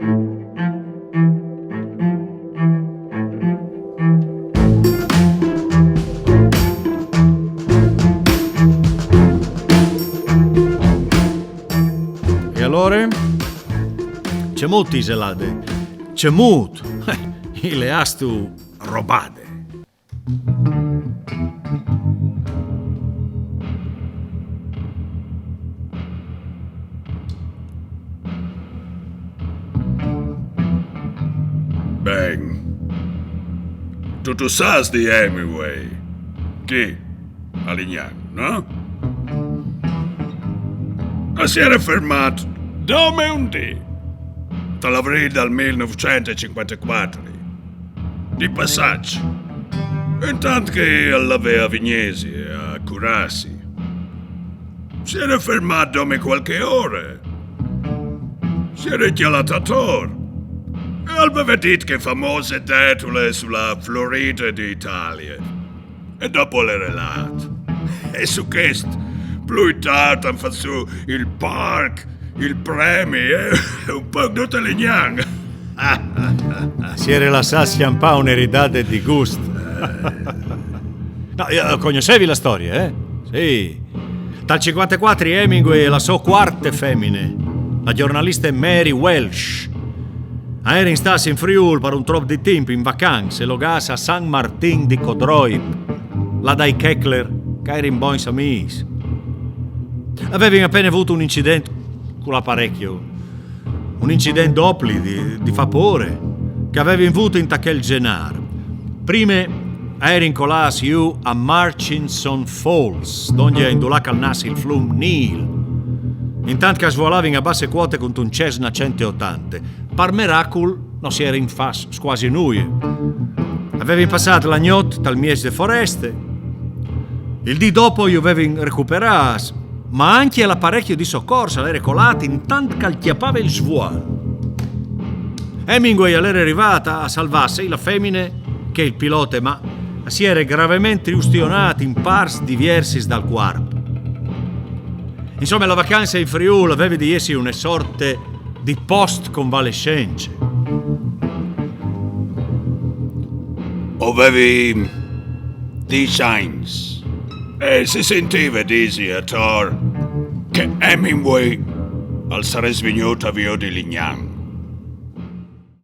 E allora? Cemut iselade. Cemut. Ile astu robade. Bang. Tu sas di Hemingway. Chi? Alignan, no? Ma si era fermato dove un dì, dall'aprile del 1954, di passaggio, intanto che andava a Vignesi a curarsi. Si era fermato come qualche ora, si era chiamato a Tor e aveva detto che famose titole sulla Florida d'Italia. E dopo l'era relato. E su questo, più tardi hanno fatto il park, il premio e un po' di tutte le gnang. Si era rilassati un po' un'eredità di gusto. No, conoscevi la storia, eh? Sì. Dal 54 Hemingway e la sua quarta femmine, la giornalista Mary Welsh. Era in stas in Friul per un troppo di tempo in vacanze e lo gas a San Martin di Codroip, là dai Keckler, che era in buoni amici. Avevano appena avuto un incidente con l'apparecchio, un incidente doppio di vapore, che aveva avuto in quel genere. Prima era in colas io a Murchison Falls, dove indulaca al nas il fiume Nile. Intanto che svolavano a basse quote con un Cessna 180, per miracolo non si era in fas quasi nulla. Avevo passato la notte dal mese di foreste. Il dì dopo io avevo recuperato, ma anche l'apparecchio di soccorso era colato intanto che chiappava il svuolo. Hemingway era arrivata a salvarsi la femmina che il pilota, ma si era gravemente ustionato in parti diversi dal corpo. Insomma, la vacanza in Friuli aveva di essere una sorta di post-convalescenza. Avevi 10 anni e si sentiva dire a Tor che Hemingway al sarà svenuto via di Lignan.